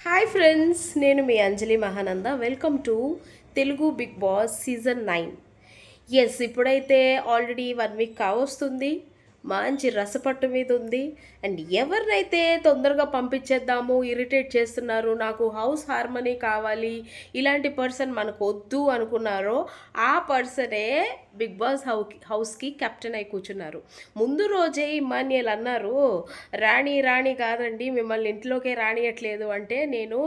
Hi friends, నేను మీ Anjali Mahananda. Welcome to Telugu Bigg Boss season 9. Yes, ఇప్పుడైతే ఆల్రెడీ 1 వీక్ కావస్తుంది. మంచి రసపట్టు మీద ఉంది. అండ్ ఎవరినైతే తొందరగా పంపించేద్దాము, ఇరిటేట్ చేస్తున్నారు, నాకు హౌస్ హార్మనీ కావాలి, ఇలాంటి పర్సన్ మనకు వద్దు అనుకున్నారో ఆ పర్సనే బిగ్ బాస్ హౌస్కి కెప్టెన్ అయి కూర్చున్నారు. ముందు రోజే ఇమాన్యుయల్ అన్నారు, రాణి రాణి కాదండి, మిమ్మల్ని ఇంట్లోకే రానియట్లేదు అంటే, నేను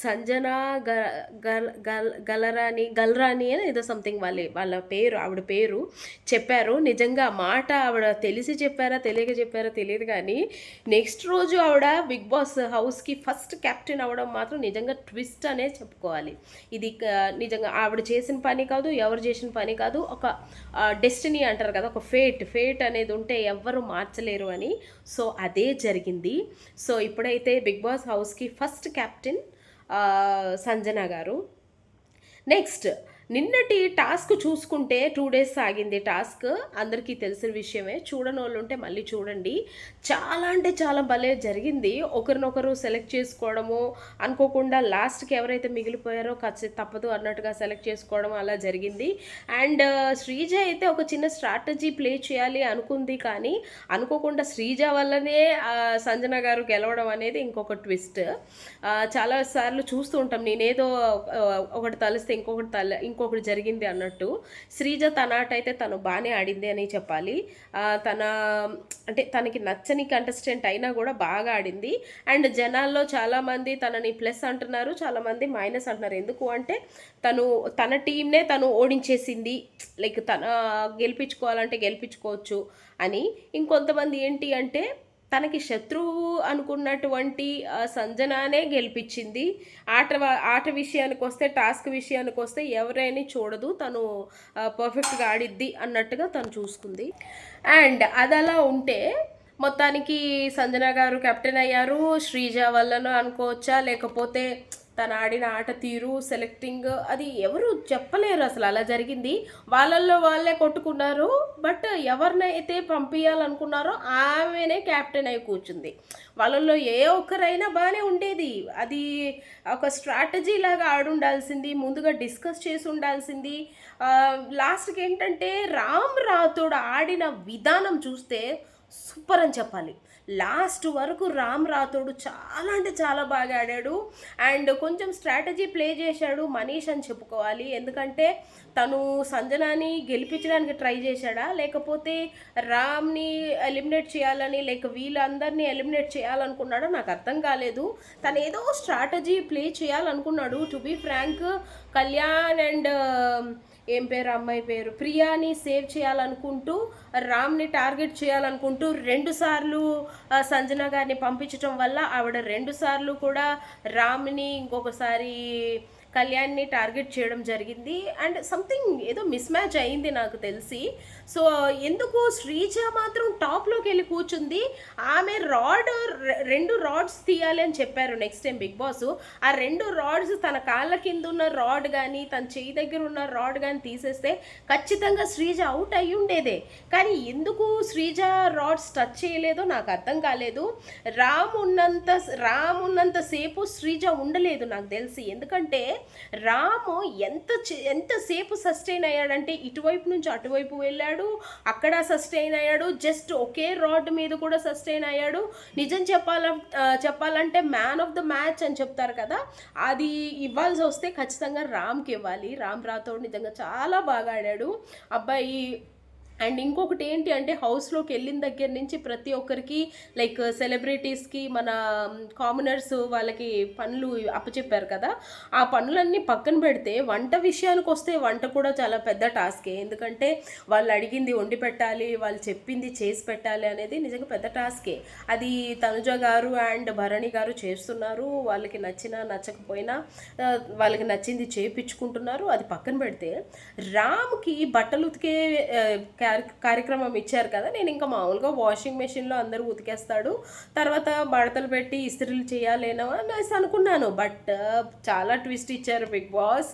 సంజన గ గల్ గల్ గలరాని గల్రాని అని ఏదో సంథింగ్ వాళ్ళ పేరు, ఆవిడ పేరు చెప్పారు. నిజంగా ఆ మాట ఆవిడ తెలిసి చెప్పారా తెలియక చెప్పారా తెలియదు, కానీ నెక్స్ట్ రోజు ఆవిడ బిగ్ బాస్ హౌస్కి ఫస్ట్ కెప్టెన్ అవ్వడం మాత్రం నిజంగా ట్విస్ట్ అనే చెప్పుకోవాలి. ఇది నిజంగా ఆవిడ చేసిన పని కాదు, ఎవరు చేసిన పని కాదు, ఒక డెస్టినీ అంటారు కదా, ఒక ఫేట్ అనేది ఉంటే ఎవ్వరు మార్చలేరు అని. సో అదే జరిగింది. సో ఇప్పుడైతే బిగ్ బాస్ హౌస్కి ఫస్ట్ కెప్టెన్ సంజన గారు. నెక్స్ట్, నిన్నటి టాస్క్ చూసుకుంటే 2 days సాగింది టాస్క్. అందరికీ తెలిసిన విషయమే. చూడని వాళ్ళు ఉంటే మళ్ళీ చూడండి. చాలా అంటే చాలా భలే జరిగింది. ఒకరినొకరు సెలెక్ట్ చేసుకోవడము, అనుకోకుండా లాస్ట్కి ఎవరైతే మిగిలిపోయారో తప్పదు అన్నట్టుగా సెలెక్ట్ చేసుకోవడం అలా జరిగింది. అండ్ శ్రీజ అయితే ఒక చిన్న స్ట్రాటజీ ప్లే చేయాలి అనుకుంది, కానీ అనుకోకుండా శ్రీజ వల్లనే సంజన గారు గెలవడం అనేది ఇంకొక ట్విస్ట్. చాలాసార్లు చూస్తూ ఉంటాం, నేనేదో ఒకటి తలిస్తే ఇంకొకటి జరిగింది అన్నట్టు. శ్రీజ తన ఆట అయితే తను బాగానే ఆడింది అని చెప్పాలి. తన అంటే తనకి నచ్చని కంటెస్టెంట్ అయినా కూడా బాగా ఆడింది. అండ్ జనాల్లో చాలామంది తనని ప్లస్ అంటున్నారు, చాలామంది మైనస్ అంటున్నారు. ఎందుకు అంటే తన టీంనే తను ఓడించేసింది, లైక్ తన గెలిపించుకోవాలంటే గెలిపించుకోవచ్చు అని. ఇంకొంతమంది ఏంటి అంటే తనకి శత్రువు అనుకున్నటువంటి సంజనానే గెలిపించింది. ఆట విషయానికి వస్తే, టాస్క్ విషయానికి వస్తే ఎవరైనా చూడదు, తను పర్ఫెక్ట్గా ఆడిద్ది అన్నట్టుగా తను చూసుకుంది. అండ్ అది అలా ఉంటే మొత్తానికి సంజన గారు కెప్టెన్ అయ్యారు. శ్రీజ వల్లనో అనుకోవచ్చా, లేకపోతే తను ఆడిన ఆట తీరు, సెలెక్టింగ్, అది ఎవరు చెప్పలేరు. అసలు అలా జరిగింది. వాళ్ళల్లో వాళ్ళే కొట్టుకున్నారు. బట్ ఎవరినైతే పంపించాలనుకున్నారో ఆమెనే క్యాప్టెన్ అయి కూర్చుంది. వాళ్ళల్లో ఏ ఒక్కరైనా బాగానే ఉండేది. అది ఒక స్ట్రాటజీ లాగా ఆడుండాల్సింది, ముందుగా డిస్కస్ చేసి ఉండాల్సింది. లాస్ట్కి ఏంటంటే రామ్ రాథోడ్ ఆడిన విధానం చూస్తే సూపర్ అని చెప్పాలి. లాస్ట్ వరకు రామ్ రాథోడు చాలా అంటే చాలా బాగా ఆడాడు. అండ్ కొంచెం స్ట్రాటజీ ప్లే చేశాడు మనీష్ అని చెప్పుకోవాలి. ఎందుకంటే తను సంజనాని గెలిపించడానికి ట్రై చేశాడా, లేకపోతే రామ్ని ఎలిమినేట్ చేయాలని, లేక వీళ్ళందరినీ ఎలిమినేట్ చేయాలనుకున్నాడో నాకు అర్థం కాలేదు. తను ఏదో స్ట్రాటజీ ప్లే చేయాలనుకున్నాడు. To be frank, Kalyan and ఏం పేరు అమ్మాయి పేరు, ప్రియాని సేవ్ చేయాలనుకుంటూ, రామ్ని టార్గెట్ చేయాలనుకుంటూ 2 సార్లు సంజన గారిని పంపించడం వల్ల ఆవిడ 2 సార్లు కూడా రామ్ని, ఇంకొకసారి కళ్యాణ్ని టార్గెట్ చేయడం జరిగింది. అండ్ సంథింగ్ ఏదో మిస్ మ్యాచ్ అయింది నాకు తెలిసి. సో ఎందుకు శ్రీజ మాత్రం టాప్లోకి వెళ్ళి కూర్చుంది. ఆమె 2 రాడ్స్ తీయాలి అని చెప్పారు నెక్స్ట్ టైం బిగ్ బాస్. ఆ 2 రాడ్స్ తన కాళ్ళ కింద ఉన్న రాడ్ కానీ, తన చెయ్యి దగ్గర ఉన్న రాడ్ కానీ తీసేస్తే ఖచ్చితంగా శ్రీజ అవుట్ అయ్యి ఉండేదే. కానీ ఎందుకు శ్రీజ రాడ్స్ టచ్ చేయలేదో నాకు అర్థం కాలేదు. రామ్ ఉన్నంత సేపు శ్రీజ ఉండలేదు నాకు తెలిసి. ఎందుకంటే రాము ఎంతసేపు సస్టైన్ అయ్యాడంటే, ఇటువైపు నుంచి అటువైపు వెళ్ళాడు, అక్కడ సస్టైన్ అయ్యాడు, జస్ట్ ఒకే రాడ్ మీద కూడా సస్టైన్ అయ్యాడు. నిజం చెప్పాలంటే మ్యాన్ ఆఫ్ ద మ్యాచ్ అని చెప్తారు కదా, అది ఇవ్వాల్సి వస్తే ఖచ్చితంగా రామ్కి ఇవ్వాలి. రామ్ రాథోడ్ నిజంగా చాలా బాగా ఆడాడు అబ్బాయి. అండ్ ఇంకొకటి ఏంటి అంటే, హౌస్లోకి వెళ్ళిన దగ్గర నుంచి ప్రతి ఒక్కరికి, లైక్ సెలబ్రిటీస్కి, మన కామనర్స్ వాళ్ళకి పనులు అప్పచెప్పారు కదా, ఆ పనులన్నీ పక్కన పెడితే వంట విషయానికి వస్తే వంట కూడా చాలా పెద్ద టాస్కే. ఎందుకంటే వాళ్ళు అడిగింది వండి పెట్టాలి, వాళ్ళు చెప్పింది చేసి పెట్టాలి అనేది నిజంగా పెద్ద టాస్కే. అది తనుజ గారు అండ్ భరణి గారు చేస్తున్నారు. వాళ్ళకి నచ్చినా నచ్చకపోయినా వాళ్ళకి నచ్చింది చేయించుకుంటున్నారు. అది పక్కన పెడితే రామ్కి బట్టలు ఉతికే కార్యక్రమం ఇచ్చారు కదా, నేను ఇంకా మామూలుగా వాషింగ్ మెషిన్లో అందరూ ఉతికేస్తాడు, తర్వాత మడతలు పెట్టి ఇస్త్రీలు చేయాలేనో అనేసి అనుకున్నాను. బట్ చాలా ట్విస్ట్ ఇచ్చారు బిగ్ బాస్.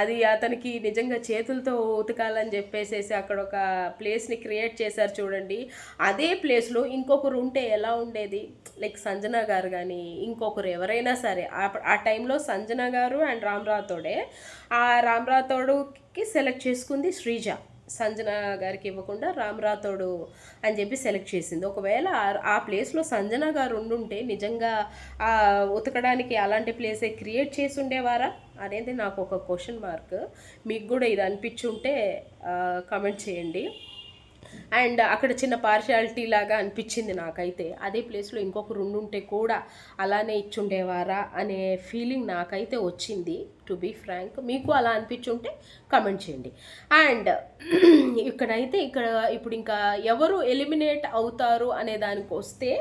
అది అతనికి నిజంగా చేతులతో ఉతకాలని చెప్పేసేసి అక్కడ ఒక ప్లేస్ని క్రియేట్ చేశారు చూడండి. అదే ప్లేస్లో ఇంకొకరు ఉంటే ఎలా ఉండేది, లైక్ సంజన గారు కానీ ఇంకొకరు ఎవరైనా సరే. ఆ టైంలో సంజన గారు అండ్ రామ్ రాథోడే. ఆ రామ్ రాథోడుకి సెలెక్ట్ చేసుకుంది శ్రీజ, సంజన గారికి ఇవ్వకుండా రామ్ రాథోడు అని చెప్పి సెలెక్ట్ చేసింది. ఒకవేళ ఆ ప్లేస్లో సంజన గారు ఉండుంటే నిజంగా ఉతకడానికి అలాంటి ప్లేసే క్రియేట్ చేసి ఉండేవారా అనేది నాకు ఒక క్వశ్చన్ మార్క్. మీకు కూడా ఇది అనిపించుంటే కామెంట్ చేయండి. అండ్ అక్కడ చిన్న పార్షియాలిటీ లాగా అనిపించింది నాకైతే. అదే ప్లేస్లో ఇంకొకరు ఉండుంటే కూడా అలానే ఇచ్చుండేవారా అనే ఫీలింగ్ నాకైతే వచ్చింది, టు బీ ఫ్రాంక్. మీకు అలా అనిపించుంటే కమెంట్ చేయండి. అండ్ ఇప్పుడు ఇంకా ఎవరు ఎలిమినేట్ అవుతారు అనే దానికి వస్తే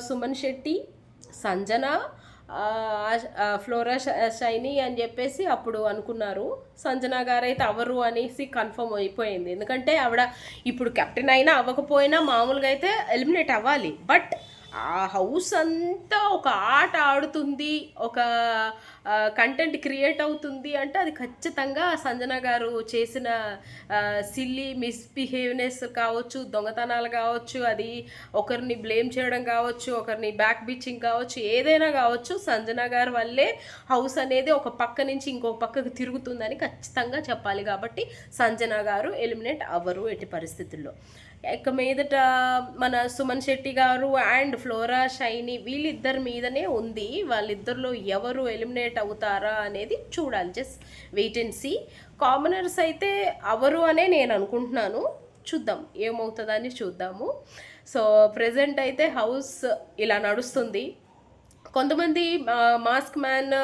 సుమన్ శెట్టి, సంజన, ఫ్లోరా షైనీ అని చెప్పేసి అప్పుడు అనుకున్నారు. సంజన గారు అయితే అవరు అనేసి కన్ఫర్మ్ అయిపోయింది. ఎందుకంటే ఆవిడ ఇప్పుడు కెప్టెన్ అయినా అవ్వకపోయినా మామూలుగా అయితే ఎలిమినేట్ అవ్వాలి. బట్ ఆ హౌస్ అంతా ఒక ఆట ఆడుతుంది, ఒక కంటెంట్ క్రియేట్ అవుతుంది అంటే అది ఖచ్చితంగా సంజన గారు చేసిన సిల్లీ మిస్బిహేవ్నెస్ కావచ్చు, దొంగతనాలు కావచ్చు, అది ఒకరిని బ్లేమ్ చేయడం కావచ్చు, ఒకరిని బ్యాక్ బిచ్చింగ్ కావచ్చు, ఏదైనా కావచ్చు, సంజన గారు వల్లే హౌస్ అనేది ఒక పక్క నుంచి ఇంకో పక్కకు తిరుగుతుందని ఖచ్చితంగా చెప్పాలి. కాబట్టి సంజన గారు ఎలిమినేట్ అవ్వరు ఎట్టి పరిస్థితుల్లో. ఇక మీదట మన సుమన్ శెట్టి గారు అండ్ ఫ్లోరా షైనీ వీళ్ళిద్దరి మీదనే ఉంది. వాళ్ళిద్దరిలో ఎవరు ఎలిమినేట్ అవుతారా అనేది చూడాలి. Just wait and see. Commoners అయితే అవరు అనే నేను అనుకుంటున్నాను. చూద్దాం ఏమవుతుందని చూద్దాము. సో ప్రెజెంట్ అయితే హౌస్ ఇలా నడుస్తుంది. కొంతమంది మాస్క్ మ్యాన్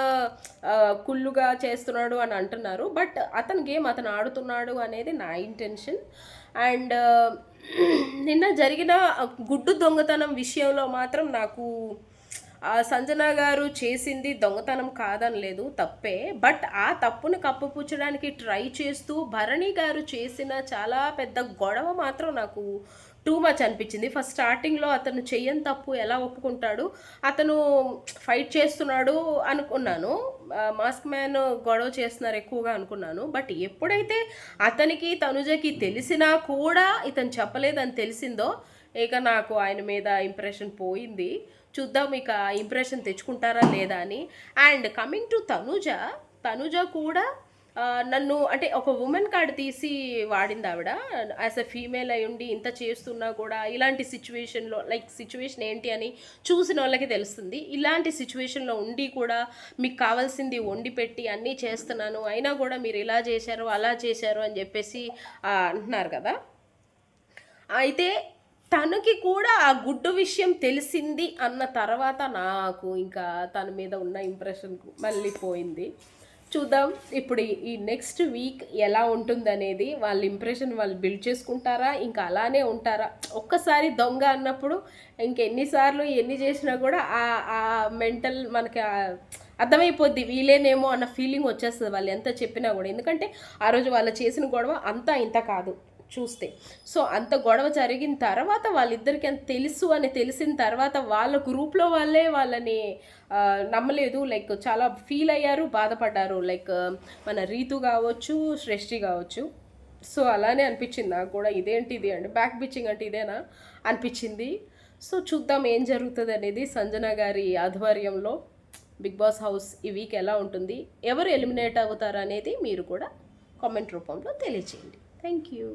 కుళ్ళుగా చేస్తున్నాడు అని అంటున్నారు. బట్ అతని గేమ్ అతను ఆడుతున్నాడు అనేది నా ఇంటెన్షన్. అండ్ నిన్న జరిగిన గుడ్డు దొంగతనం విషయంలో మాత్రం నాకు సంజన గారు చేసింది దొంగతనం కాదని లేదు, తప్పే. బట్ ఆ తప్పును కప్పుపుచ్చడానికి ట్రై చేస్తూ భరణి గారు చేసిన చాలా పెద్ద గొడవ మాత్రం నాకు టూ మచ్ అనిపించింది. ఫస్ట్ స్టార్టింగ్లో అతను చెయ్యని తప్పు ఎలా ఒప్పుకుంటాడు, అతను ఫైట్ చేస్తున్నాడు అనుకున్నాను. మాస్క్ మ్యాన్ గొడవ చేస్తున్నారు ఎక్కువగా అనుకున్నాను. బట్ ఎప్పుడైతే అతనికి తనుజకి తెలిసినా కూడా ఇతను చెప్పలేదని తెలిసిందో ఇక నాకు ఆయన మీద ఇంప్రెషన్ పోయింది. చూద్దాం ఇక ఇంప్రెషన్ తెచ్చుకుంటారా లేదా అని. అండ్ కమింగ్ టు తనుజ కూడా నన్ను అంటే ఒక ఉమెన్ కార్డ్ తీసి వాడింది ఆవిడ. యాజ్ ఎ ఫీమేల్ అయి ఉండి ఇంత చేస్తున్నా కూడా ఇలాంటి సిచ్యువేషన్లో, లైక్ సిచ్యువేషన్ ఏంటి అని చూసిన వాళ్ళకి తెలుస్తుంది. ఇలాంటి సిచ్యువేషన్లో ఉండి కూడా మీకు కావాల్సింది వండి పెట్టి అన్నీ చేస్తున్నాను, అయినా కూడా మీరు ఇలా చేశారు అలా చేశారు అని చెప్పేసి అంటున్నారు కదా. అయితే తనకి కూడా ఆ గుడ్డు విషయం తెలిసింది అన్న తర్వాత నాకు ఇంకా తన మీద ఉన్న ఇంప్రెషన్ మళ్ళీ పోయింది. చూద్దాం ఇప్పుడు ఈ నెక్స్ట్ వీక్ ఎలా ఉంటుందనేది. వాళ్ళ ఇంప్రెషన్ వాళ్ళు బిల్డ్ చేసుకుంటారా, ఇంకా అలానే ఉంటారా. ఒక్కసారి దొంగ అన్నప్పుడు ఇంకెన్నిసార్లు ఎన్ని చేసినా కూడా ఆ మెంటల్ మనకి అర్థమైపోద్ది, వీలేనేమో అన్న ఫీలింగ్ వచ్చేస్తుంది వాళ్ళు ఎంత చెప్పినా కూడా. ఎందుకంటే ఆ రోజు వాళ్ళు చేసిన గొడవ అంతా ఇంత కాదు చూస్తే. సో అంత గొడవ జరిగిన తర్వాత వాళ్ళిద్దరికి అంత తెలుసు అని తెలిసిన తర్వాత వాళ్ళ గ్రూప్లో వాళ్ళే వాళ్ళని నమ్మలేదు, లైక్ చాలా ఫీల్ అయ్యారు, బాధపడ్డారు. లైక్ మన రీతు కావచ్చు, సృష్టి కావచ్చు. సో అలానే అనిపించింది నాకు కూడా. ఇదేంటిది అంటే బ్యాక్ బిచ్చింగ్ అంటే ఇదేనా అనిపించింది. సో చూద్దాం ఏం జరుగుతుంది అనేది. సంజన గారి ఆధ్వర్యంలో బిగ్ బాస్ హౌస్ ఈ వీక్ ఎలా ఉంటుంది, ఎవరు ఎలిమినేట్ అవుతారు అనేది మీరు కూడా కామెంట్ రూపంలో తెలియచేయండి. Thank you.